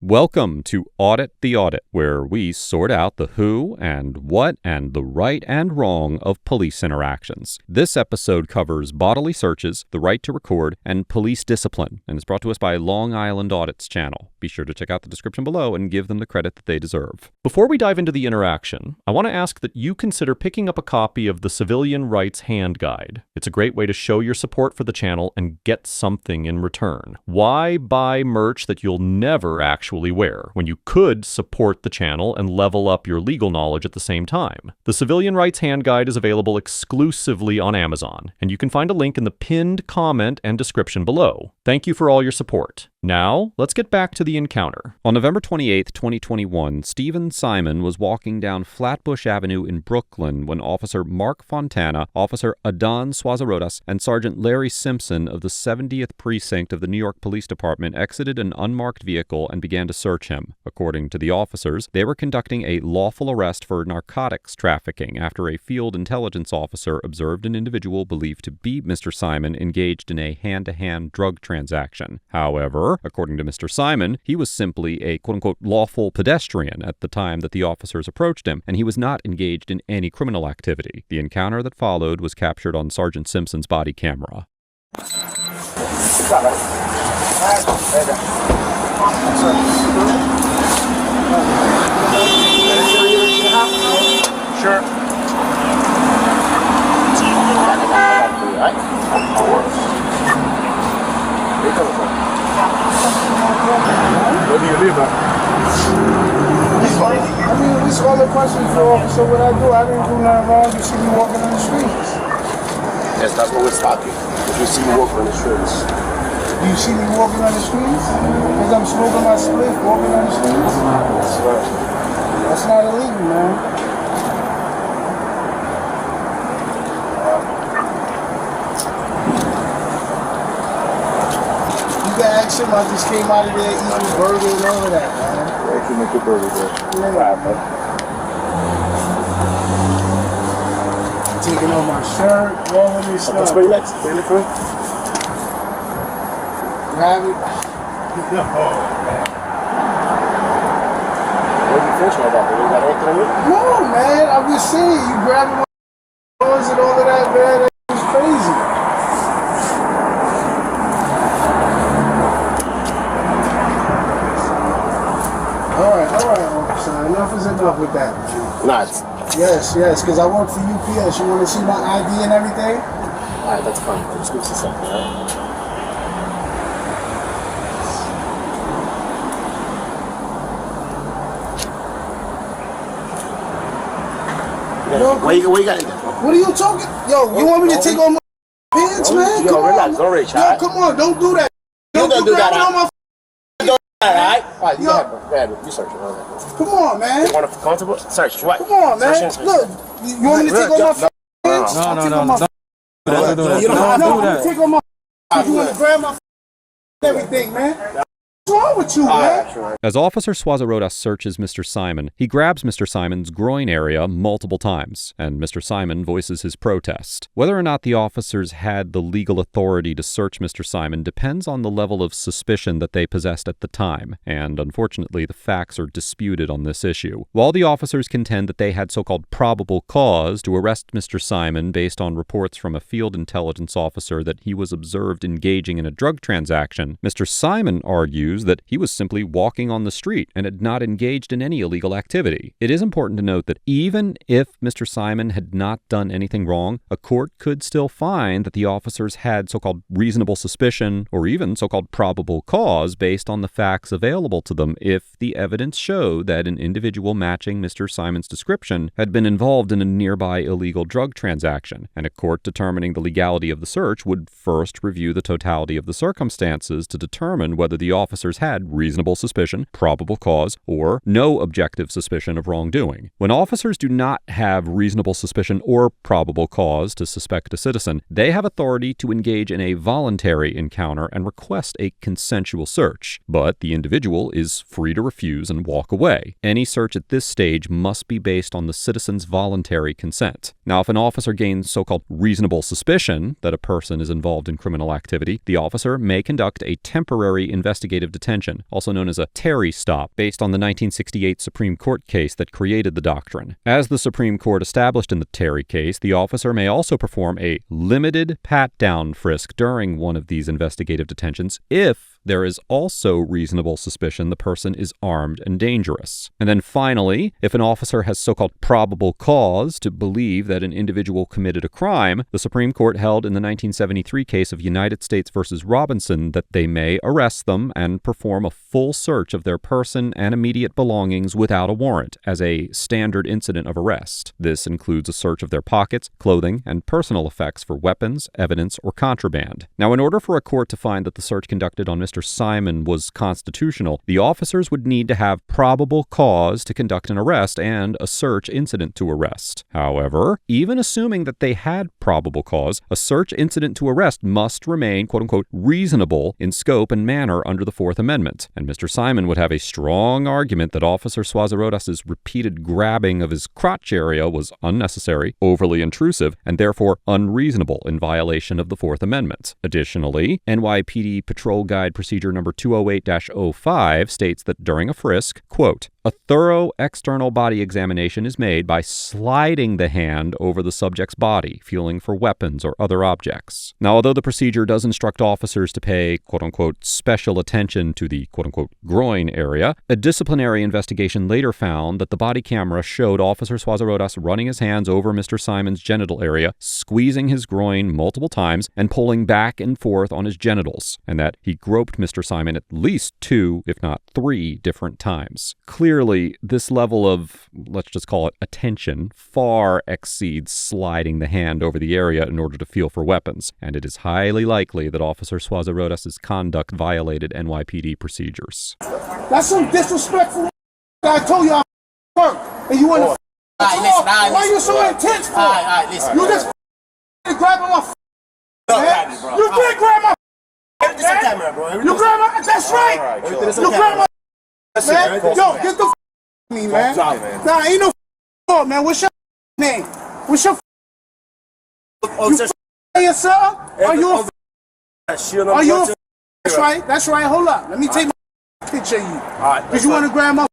Welcome to Audit the Audit, where we sort out the who and what and the right and wrong of police interactions. This episode covers bodily searches, the right to record, and police discipline, and is brought to us by Long Island Audit's channel. Be sure to check out the description below and give them the credit that they deserve. Before we dive into the interaction, I want to ask that you consider picking up a copy of the Civilian Rights Hand Guide. It's a great way to show your support for the channel and get something in return. Why buy merch that you'll never actually wear when you could support the channel and level up your legal knowledge at the same time? The Civilian Rights Hand Guide is available exclusively on Amazon, and you can find a link in the pinned comment and description below. Thank you for all your support. Now, let's get back to the encounter. On November 28, 2021, Stephen Simon was walking down Flatbush Avenue in Brooklyn when Officer Mark Fontana, Officer Adon Swazarotas, and Sergeant Larry Simpson of the 70th Precinct of the New York Police Department exited an unmarked vehicle and began to search him. According to the officers, they were conducting a lawful arrest for narcotics trafficking after a field intelligence officer observed an individual believed to be Mr. Simon engaged in a hand-to-hand drug transaction. However, according to Mr. Simon, he was simply a quote-unquote lawful pedestrian at the time that the officers approached him, and he was not engaged in any criminal activity. The encounter that followed was captured on Sergeant Simpson's body camera. Sure. Where do you live at? I mean, these are all the questions for officer. What I do, I didn't do nothing wrong. You see me walking on the streets. Yes, that's what we're stopping. If you see me walking on the streets. Do you see me walking on the streets? Because I'm smoking my split, walking on the streets? That's right. That's not illegal, man. You can ask him, I just came out of there eating burger and all of that, man. Yeah, you can make a burger there. Yeah. Right, man. Taking off my shirt, all of this stuff. That's where you like. Really quick. Grab it. No. What are you thinking about? You got anything on you? No, man, I'm just saying, you grabbing my doors and all of that, man, that was crazy. All right, officer, enough is enough with that. Not. Yes, because I work for UPS. You want to see my ID and everything? All right, that's fine. Just give us a second, all right? Where you got it? What are you talking? Yo, you want me to take off my pants, man? Yo, Come relax, on. don't reach, Yo, alright? come on, don't do that. You don't do that, on my Alright, you Yo. go ahead. You search it. Come on, man. You want to comfortable? Search. What? Come on, man. Search. Look, you want me to take off my pants? No. You don't Don't have to take off my. You want to grab my everything, man? What's wrong with you, man? As Officer Swazarotas searches Mr. Simon, he grabs Mr. Simon's groin area multiple times, and Mr. Simon voices his protest. Whether or not the officers had the legal authority to search Mr. Simon depends on the level of suspicion that they possessed at the time, and unfortunately the facts are disputed on this issue. While the officers contend that they had so-called probable cause to arrest Mr. Simon based on reports from a field intelligence officer that he was observed engaging in a drug transaction, Mr. Simon argues that he was simply walking on the street and had not engaged in any illegal activity. It is important to note that even if Mr. Simon had not done anything wrong, a court could still find that the officers had so-called reasonable suspicion or even so-called probable cause based on the facts available to them if the evidence showed that an individual matching Mr. Simon's description had been involved in a nearby illegal drug transaction, and a court determining the legality of the search would first review the totality of the circumstances to determine whether the officers had reasonable suspicion, probable cause, or no objective suspicion of wrongdoing. When officers do not have reasonable suspicion or probable cause to suspect a citizen, they have authority to engage in a voluntary encounter and request a consensual search, but the individual is free to refuse and walk away. Any search at this stage must be based on the citizen's voluntary consent. Now, if an officer gains so-called reasonable suspicion that a person is involved in criminal activity, the officer may conduct a temporary investigative detention detention, also known as a Terry stop, based on the 1968 Supreme Court case that created the doctrine. As the Supreme Court established in the Terry case, the officer may also perform a limited pat-down frisk during one of these investigative detentions if there is also reasonable suspicion the person is armed and dangerous. And then finally, if an officer has so-called probable cause to believe that an individual committed a crime, the Supreme Court held in the 1973 case of United States versus Robinson that they may arrest them and perform a full search of their person and immediate belongings without a warrant as a standard incident of arrest. This includes a search of their pockets, clothing, and personal effects for weapons, evidence, or contraband. Now, in order for a court to find that the search conducted on Mr. Simon was constitutional, the officers would need to have probable cause to conduct an arrest and a search incident to arrest. However, even assuming that they had probable cause, a search incident to arrest must remain, quote-unquote, reasonable in scope and manner under the Fourth Amendment. And Mr. Simon would have a strong argument that Officer Suazo-Rodas's repeated grabbing of his crotch area was unnecessary, overly intrusive, and therefore unreasonable in violation of the Fourth Amendment. Additionally, NYPD Patrol Guide Procedure number 208-05 states that during a frisk, quote, a thorough external body examination is made by sliding the hand over the subject's body, feeling for weapons or other objects. Now, although the procedure does instruct officers to pay, quote-unquote, special attention to the, quote-unquote, groin area, a disciplinary investigation later found that the body camera showed Officer Suazo-Rodas running his hands over Mr. Simon's genital area, squeezing his groin multiple times, and pulling back and forth on his genitals, and that he groped Mr. Simon at least 2, if not 3, different times. Clearly, this level of, let's just call it attention, far exceeds sliding the hand over the area in order to feel for weapons, and it is highly likely that Officer Suazo-Rodas's conduct violated NYPD procedures. That's some disrespectful. I told you I work, and you want to. Why you so intense for? Listen. You just grabbing my. You did grab my. Everything's on camera, bro. You grab my. That's right. You grab my. Man, yo, get the me, man. Nah, ain't no fault, man. What's your name? What's your you saying something? Are you a That's right. That's right. Hold up. Let me take my picture of you. Because you want to grab my.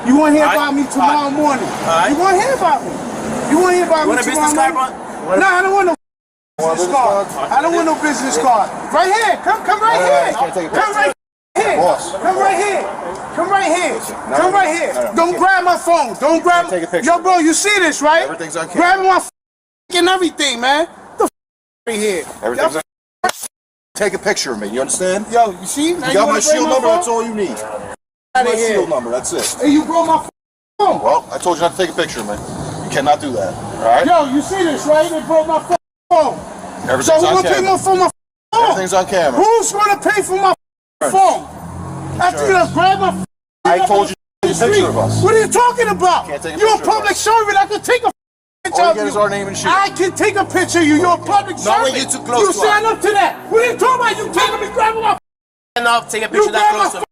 You want to hear about me tomorrow morning. You want to hear about me. You want to hear about me tomorrow morning. Nah, I don't want no business card. I don't want no business card. Right here. Come right here. Come right here. Come right here. Come right here. Come right here. Don't grab my phone. Don't grab. Yo, bro, you see this, right? Everything's on camera. Grabbing my and everything, man. The right here. Everything's on camera. Take a picture of me. You understand? Yo, you see? You got my shield number. That's all you need. My shield number. That's it. Hey, you broke my phone. Well, I told you not to take a picture of me. You cannot do that. All right? Yo, you see this, right? They broke my phone. Everything's on camera. Pay more for my phone? Everything's on camera. Who's gonna pay for my phone? After you done grab my phone. I told you to take a picture of us. What are you talking about? You're a public servant. I can take a picture all of you get is our name and shit. I can take a picture of you. You're a public servant. Not when you're too close. You sign up to that. What are you talking about? You taking me grabbing my enough, take a picture that close.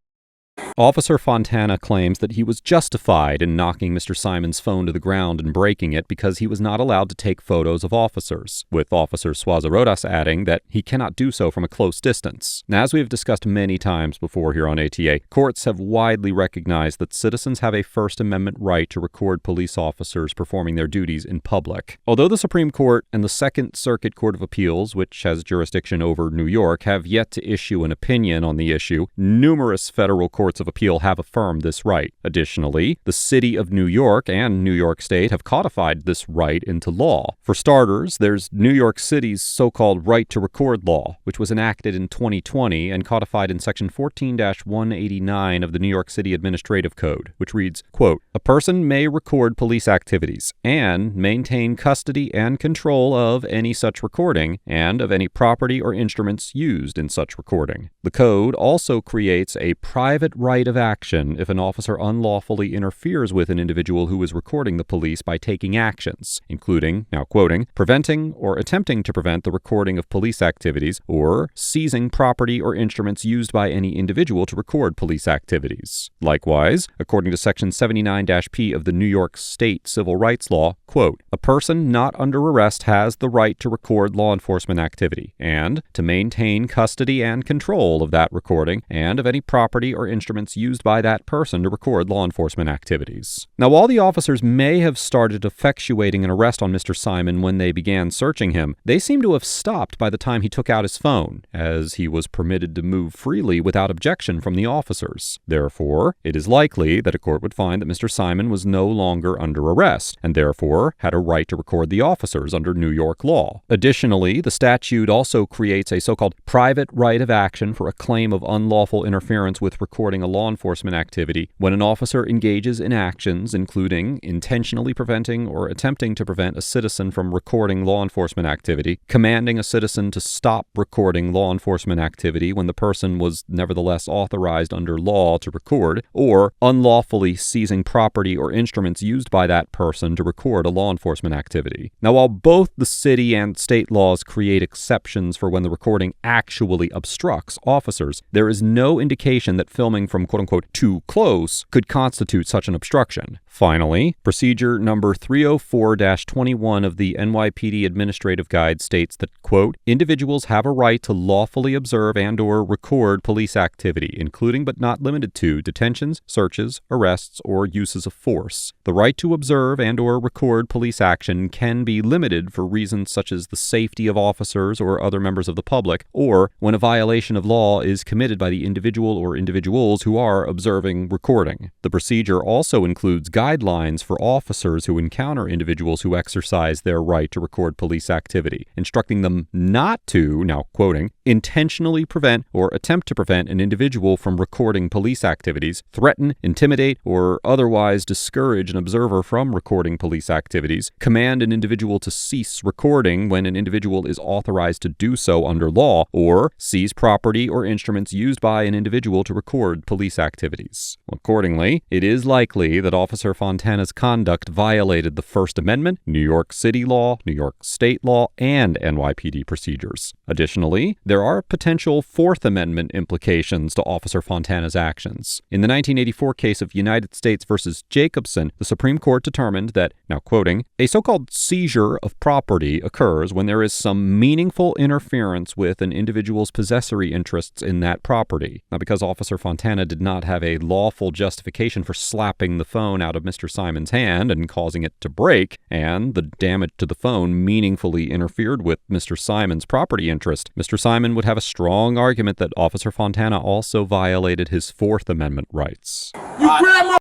Officer Fontana claims that he was justified in knocking Mr. Simon's phone to the ground and breaking it because he was not allowed to take photos of officers, with Officer Suazo-Rodas adding that he cannot do so from a close distance. Now, as we have discussed many times before here on ATA, courts have widely recognized that citizens have a First Amendment right to record police officers performing their duties in public. Although the Supreme Court and the Second Circuit Court of Appeals, which has jurisdiction over New York, have yet to issue an opinion on the issue, numerous federal courts of appeal have affirmed this right. Additionally, the City of New York and New York State have codified this right into law. For starters, there's New York City's so-called right to record law, which was enacted in 2020 and codified in Section 14-189 of the New York City Administrative Code, which reads, quote, a person may record police activities and maintain custody and control of any such recording and of any property or instruments used in such recording. The code also creates a private right right of action if an officer unlawfully interferes with an individual who is recording the police by taking actions, including, now quoting, preventing or attempting to prevent the recording of police activities or seizing property or instruments used by any individual to record police activities. Likewise, according to Section 79-P of the New York State Civil Rights Law, quote, a person not under arrest has the right to record law enforcement activity and to maintain custody and control of that recording and of any property or instruments used by that person to record law enforcement activities. Now, while the officers may have started effectuating an arrest on Mr. Simon when they began searching him, they seem to have stopped by the time he took out his phone, as he was permitted to move freely without objection from the officers. Therefore, it is likely that a court would find that Mr. Simon was no longer under arrest, and therefore had a right to record the officers under New York law. Additionally, the statute also creates a so-called private right of action for a claim of unlawful interference with recording a law enforcement activity when an officer engages in actions including intentionally preventing or attempting to prevent a citizen from recording law enforcement activity, commanding a citizen to stop recording law enforcement activity when the person was nevertheless authorized under law to record, or unlawfully seizing property or instruments used by that person to record a law enforcement activity. Now, while both the city and state laws create exceptions for when the recording actually obstructs officers, there is no indication that filming from quote-unquote too close could constitute such an obstruction. Finally, procedure number 304-21 of the NYPD Administrative Guide states that, quote, individuals have a right to lawfully observe and/or record police activity, including but not limited to detentions, searches, arrests, or uses of force. The right to observe and/or record police action can be limited for reasons such as the safety of officers or other members of the public, or when a violation of law is committed by the individual or individuals who are observing recording. The procedure also includes guidelines for officers who encounter individuals who exercise their right to record police activity, instructing them not to, now quoting, intentionally prevent or attempt to prevent an individual from recording police activities, threaten, intimidate, or otherwise discourage an observer from recording police activities, command an individual to cease recording when an individual is authorized to do so under law, or seize property or instruments used by an individual to record police activities. Accordingly, it is likely that Officer Fontana's conduct violated the First Amendment, New York City law, New York State law, and NYPD procedures. Additionally, there are potential Fourth Amendment implications to Officer Fontana's actions. In the 1984 case of United States versus Jacobson, the Supreme Court determined that, now quoting, a so-called seizure of property occurs when there is some meaningful interference with an individual's possessory interests in that property. Now, because Officer Fontana did not have a lawful justification for slapping the phone out of Mr. Simon's hand and causing it to break, and the damage to the phone meaningfully interfered with Mr. Simon's property interest, Mr. Simon would have a strong argument that Officer Fontana also violated his Fourth Amendment rights. You grab my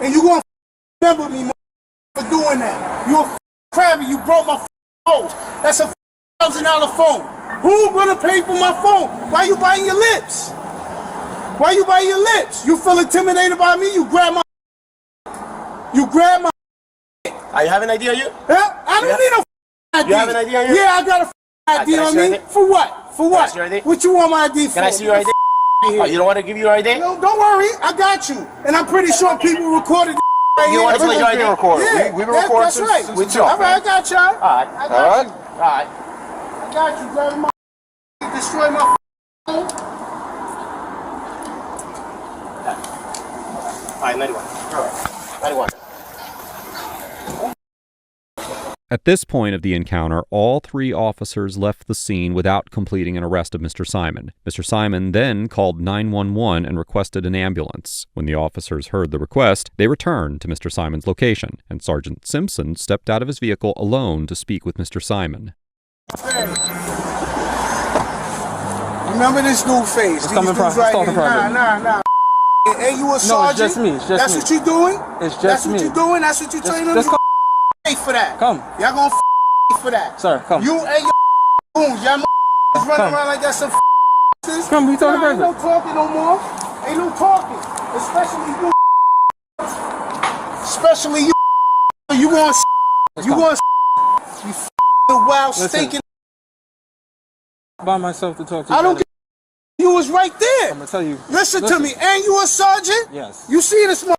and you gonna remember me for doing that. You a crabby, you broke my phone. That's a $1,000 phone. Who gonna pay for my phone? Why you biting your lips? Why you biting your lips? You feel intimidated by me? You grab my You have an idea, you? Yeah? I don't need no ID. You have an idea, you? Yeah, I got a ID on me. For what? For what? Can I see your ID? What you want my ID for? Can I see your ID? Oh, you don't want to give you your ID? No, don't worry. I got you. And I'm pretty sure people recorded right You here. want to play your ID? Yeah, We've been recording that's right. since we jumped. All right, I got y'all. All right. I got you. All right. I got you, grabbing my destroy my phone. All right, 91. All right. 91. At this point of the encounter, all three officers left the scene without completing an arrest of Mr. Simon. Mr. Simon then called 911 and requested an ambulance. When the officers heard the request, they returned to Mr. Simon's location, and Sergeant Simpson stepped out of his vehicle alone to speak with Mr. Simon. Hey. Remember this new face? It's coming from Nah. Hey, you a sergeant? No, it's just me. It's just That's me. what you doing? It's just That's me. what you doing? That's what you training them? Just come. Pay for that. Come. Y'all gonna for that. Sir, come. You and your goons. Y'all is running around like that's some Come, we talking Ain't no about talking no more. Ain't no talking. Especially you. Especially you. You want you wild Listen. stinking. by myself to talk to I you. don't get you was right there. I'm gonna tell you. Listen to me. And you a sergeant? Yes. You see this mother?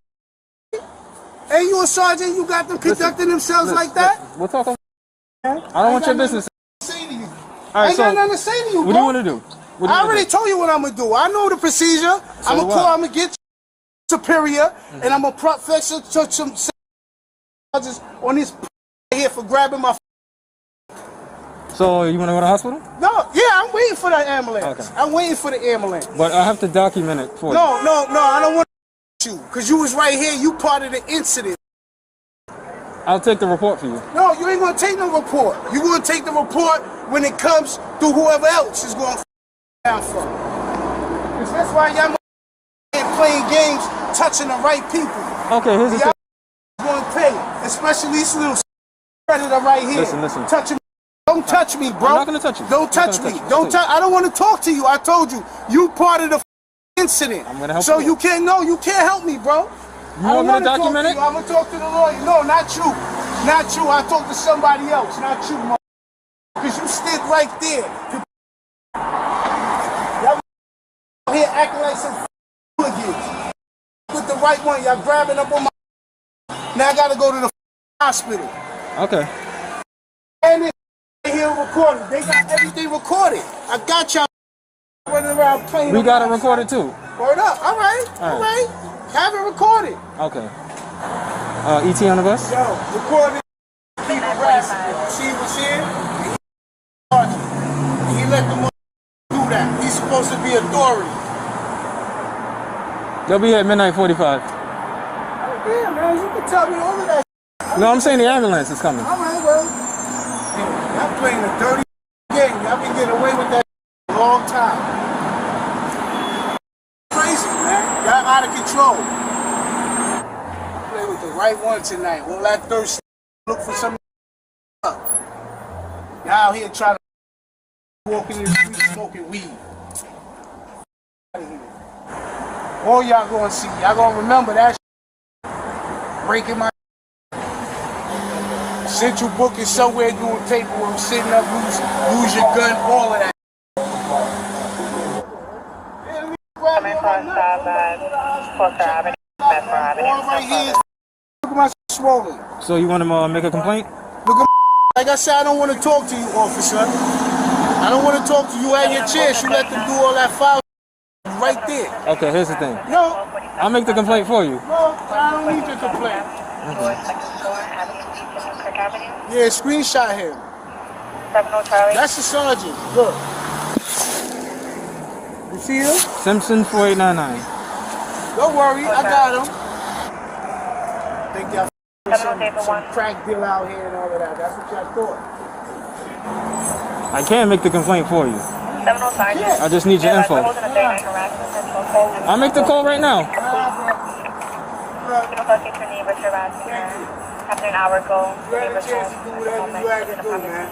And you a sergeant? You got them conducting themselves like that? We'll talk. I don't want your business. Say to you. All right, I ain't got nothing to say to you, what do you want to do? I already told you what I'm gonna do. I know the procedure. I'm gonna get superior, and I'm gonna profess some charges on this here for grabbing my. So you want to go to the hospital? No, yeah, I'm waiting for the ambulance. Okay. I'm waiting for the ambulance. But I have to document it for you. No, I don't want you, because you was right here. You part of the incident. I'll take the report for you. No, you ain't gonna take no report. You gonna take the report when it comes to whoever else is going down from. Because that's why y'all ain't playing games, touching the right people. Okay, here's the thing. Y'all gonna pay, especially these little predator right here. Listen. Touching. Don't touch me, bro. I'm not gonna touch you. Don't touch me. Don't touch. I don't want to talk to you. I told you. You part of the incident. I'm gonna help so you. You can't. No, you can't help me, bro. You want me to document it? I'm gonna talk to the lawyer. No, not you. Not you. I talk to somebody else. Not you, mother. Because you stood right there. Y'all here acting like some hooligans. With the right one, y'all grabbing up on my. Now I gotta go to the hospital. Okay. And it's here recorded. They got everything recorded. I got y'all running around playing. We got it recorded too. Word up. All right. Have it recorded. Okay. ET on the bus? Yo, recorded. Keep harassing. You see what's here? He let them do that. He's supposed to be authority. They'll be here at midnight 45. Yeah, man. You can tell me all of that. No, I'm saying the ambulance is coming. All right, well. Y'all playing a dirty game. Y'all been getting away with that a long time. Crazy, man. Y'all out of control. Play with the right one tonight. All that thirst. Look for some up. Y'all out here trying to walk in the street smoking weed. Out of here. All y'all gonna see. Y'all gonna remember that shit. Breaking my central booking somewhere doing paperwork, sitting up, lose your gun, all of that. Look at my swollen. So you want to make a complaint? Look at like I said, I don't want to talk to you, officer. I don't want to talk to you at your chair. You let them do all that foul right there. Okay, here's the thing. No. I'll make the complaint for you. No, I don't need your complaint. Yeah, screenshot him. That's the sergeant. Look. You see him? Simpson 4899. Don't worry, I got him. Think y'all some crack deal out here and all of that. That's what y'all thought. I can make the complaint for you. I just need your info. I'll make the call right now. After an hour ago, You had a chance to do whatever you had to do, man.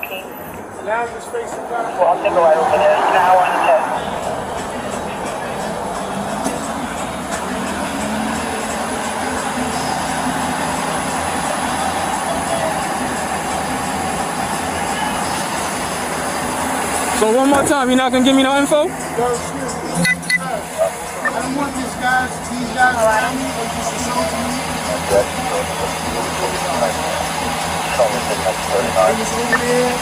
Now just face the ground. well, I'm gonna go right over there. An hour on the test. So one more time, you're not gonna give me no info? Yo, excuse me. I don't want these guys around me or just assaulting me. It was over there,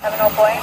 Have no point.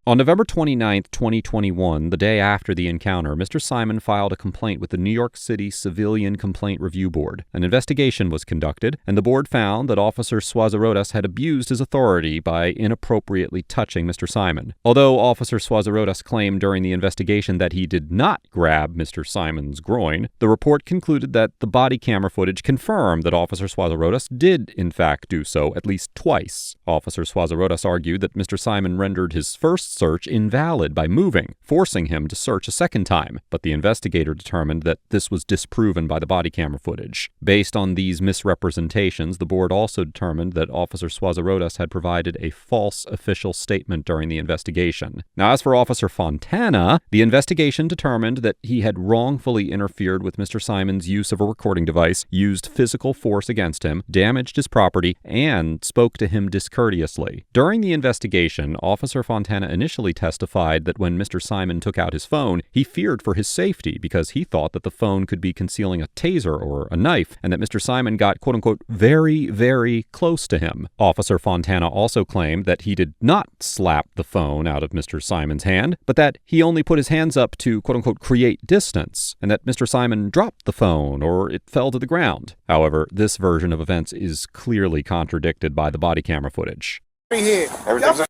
On November 29, 2021, the day after the encounter, Mr. Simon filed a complaint with the New York City Civilian Complaint Review Board. An investigation was conducted, and the board found that Officer Swazarotas had abused his authority by inappropriately touching Mr. Simon. Although Officer Swazarotas claimed during the investigation that he did not grab Mr. Simon's groin, the report concluded that the body camera footage confirmed that Officer Swazarotas did, in fact, do so at least twice. Officer Swazarotas argued that Mr. Simon rendered his first first search invalid by moving, forcing him to search a second time, but the investigator determined that this was disproven by the body camera footage. Based on these misrepresentations, the board also determined that Officer Suazarotas had provided a false official statement during the investigation. Now, as for Officer Fontana, the investigation determined that he had wrongfully interfered with Mr. Simon's use of a recording device, used physical force against him, damaged his property, and spoke to him discourteously. During the investigation, Officer Fontana initially testified that when Mr. Simon took out his phone, he feared for his safety because he thought that the phone could be concealing a taser or a knife, and that Mr. Simon got quote-unquote very, very close to him. Officer Fontana also claimed that he did not slap the phone out of Mr. Simon's hand, but that he only put his hands up to quote-unquote create distance, and that Mr. Simon dropped the phone or it fell to the ground. However, this version of events is clearly contradicted by the body camera footage. Here. Everything's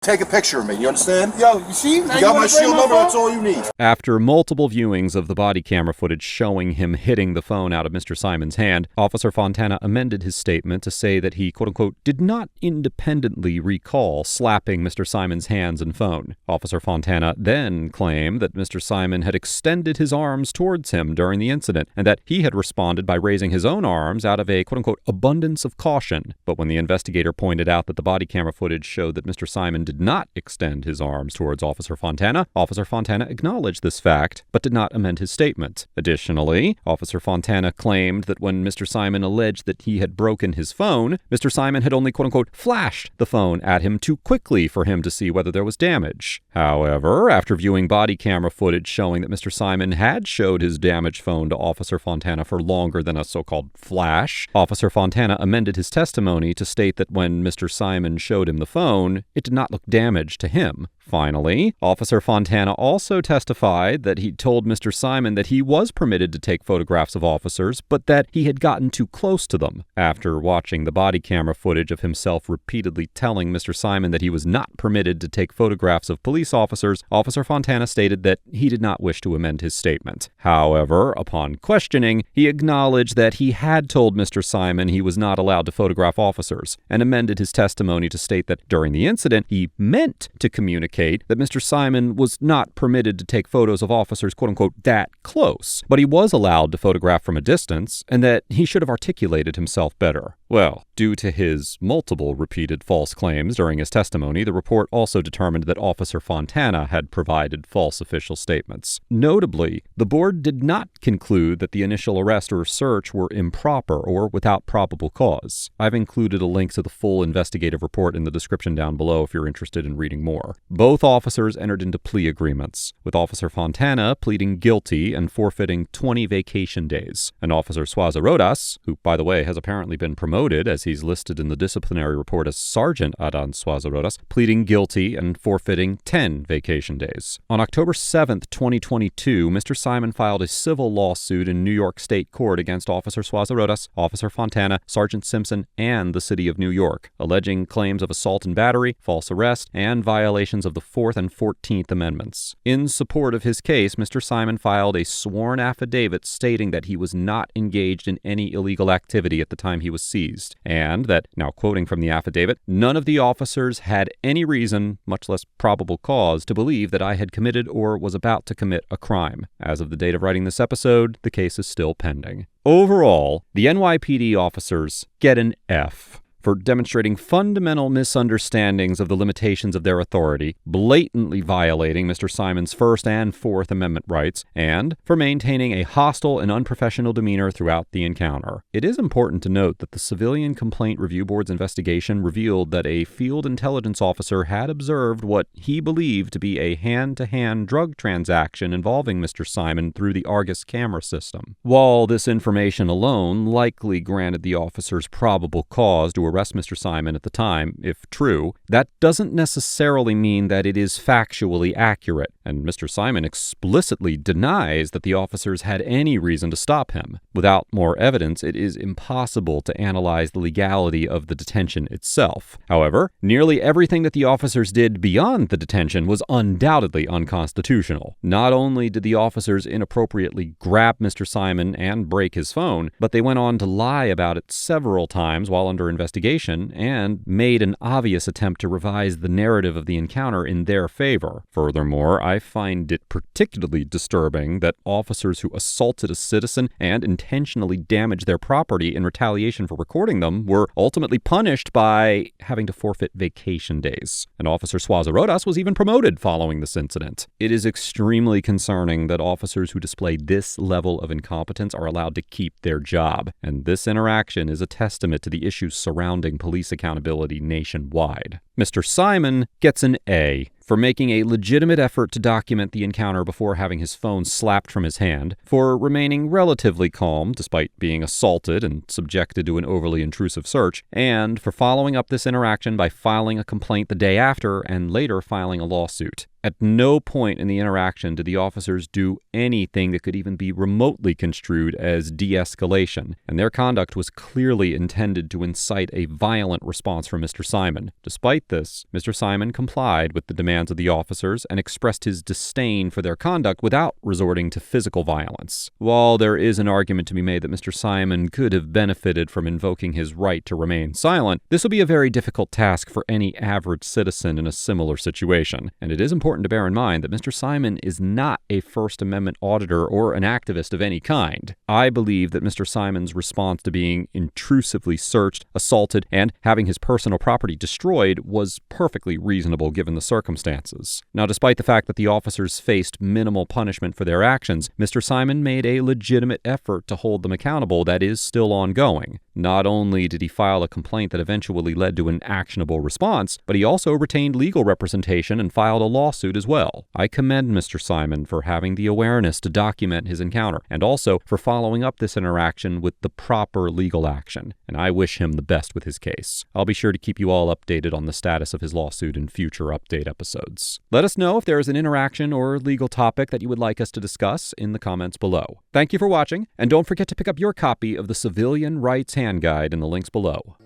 take a picture of me, you understand? Yo, you see? You got my shield number, that's all you need. After multiple viewings of the body camera footage showing him hitting the phone out of Mr. Simon's hand, Officer Fontana amended his statement to say that he, quote-unquote, did not independently recall slapping Mr. Simon's hands and phone. Officer Fontana then claimed that Mr. Simon had extended his arms towards him during the incident, and that he had responded by raising his own arms out of a, quote-unquote, abundance of caution. But when the investigator pointed out that the body camera footage showed that Mr. Simon did not extend his arms towards Officer Fontana acknowledged this fact, but did not amend his statement. Additionally, Officer Fontana claimed that when Mr. Simon alleged that he had broken his phone, Mr. Simon had only, quote-unquote, flashed the phone at him too quickly for him to see whether there was damage. However, after viewing body camera footage showing that Mr. Simon had showed his damaged phone to Officer Fontana for longer than a so-called flash, Officer Fontana amended his testimony to state that when Mr. Simon showed him the phone, it did not look damaged to him. Finally, Officer Fontana also testified that he told Mr. Simon that he was permitted to take photographs of officers, but that he had gotten too close to them. After watching the body camera footage of himself repeatedly telling Mr. Simon that he was not permitted to take photographs of police officers, Officer Fontana stated that he did not wish to amend his statement. However, upon questioning, he acknowledged that he had told Mr. Simon he was not allowed to photograph officers, and amended his testimony to state that during the incident, he meant to communicate that Mr. Simon was not permitted to take photos of officers, quote-unquote, that close, but he was allowed to photograph from a distance, and that he should have articulated himself better. Well, due to his multiple repeated false claims during his testimony, the report also determined that Officer Fontana had provided false official statements. Notably, the board did not conclude that the initial arrest or search were improper or without probable cause. I've included a link to the full investigative report in the description down below if you're interested in reading more. Both officers entered into plea agreements, with Officer Fontana pleading guilty and forfeiting 20 vacation days, and Officer Suazarotas, who, by the way, has apparently been promoted as he's listed in the disciplinary report as Sergeant Adan Suazarotas, pleading guilty and forfeiting 10 vacation days. On October 7, 2022, Mr. Simon filed a civil lawsuit in New York State Court against Officer Suazarotas, Officer Fontana, Sergeant Simpson, and the City of New York, alleging claims of assault and battery, false arrest, and violations of the 4th and 14th Amendments. In support of his case, Mr. Simon filed a sworn affidavit stating that he was not engaged in any illegal activity at the time he was seized, and that, now quoting from the affidavit, none of the officers had any reason, much less probable cause, to believe that I had committed or was about to commit a crime. As of the date of writing this episode, the case is still pending. Overall, the NYPD officers get an F for demonstrating fundamental misunderstandings of the limitations of their authority, blatantly violating Mr. Simon's First and Fourth Amendment rights, and for maintaining a hostile and unprofessional demeanor throughout the encounter. It is important to note that the Civilian Complaint Review Board's investigation revealed that a field intelligence officer had observed what he believed to be a hand-to-hand drug transaction involving Mr. Simon through the Argus camera system. While this information alone likely granted the officers probable cause to arrest Mr. Simon at the time, if true, that doesn't necessarily mean that it is factually accurate, and Mr. Simon explicitly denies that the officers had any reason to stop him. Without more evidence, it is impossible to analyze the legality of the detention itself. However, nearly everything that the officers did beyond the detention was undoubtedly unconstitutional. Not only did the officers inappropriately grab Mr. Simon and break his phone, but they went on to lie about it several times while under investigation, investigation and made an obvious attempt to revise the narrative of the encounter in their favor. Furthermore, I find it particularly disturbing that officers who assaulted a citizen and intentionally damaged their property in retaliation for recording them were ultimately punished by having to forfeit vacation days. And Officer Suazarodas was even promoted following this incident. It is extremely concerning that officers who display this level of incompetence are allowed to keep their job, and this interaction is a testament to the issues surrounding police accountability nationwide. Mr. Simon gets an A for making a legitimate effort to document the encounter before having his phone slapped from his hand, for remaining relatively calm despite being assaulted and subjected to an overly intrusive search, and for following up this interaction by filing a complaint the day after and later filing a lawsuit. At no point in the interaction did the officers do anything that could even be remotely construed as de-escalation, and their conduct was clearly intended to incite a violent response from Mr. Simon. Despite this, Mr. Simon complied with the demands of the officers and expressed his disdain for their conduct without resorting to physical violence. While there is an argument to be made that Mr. Simon could have benefited from invoking his right to remain silent, this will be a very difficult task for any average citizen in a similar situation, and it is important to bear in mind that Mr. Simon is not a First Amendment auditor or an activist of any kind. I believe that Mr. Simon's response to being intrusively searched, assaulted, and having his personal property destroyed was perfectly reasonable given the circumstances. Now, despite the fact that the officers faced minimal punishment for their actions, Mr. Simon made a legitimate effort to hold them accountable that is still ongoing. Not only did he file a complaint that eventually led to an actionable response, but he also retained legal representation and filed a lawsuit as well. I commend Mr. Simon for having the awareness to document his encounter, and also for following up this interaction with the proper legal action, and I wish him the best with his case. I'll be sure to keep you all updated on the status of his lawsuit in future update episodes. Let us know if there is an interaction or legal topic that you would like us to discuss in the comments below. Thank you for watching, and don't forget to pick up your copy of the Civilian Rights Hand Guide in the links below.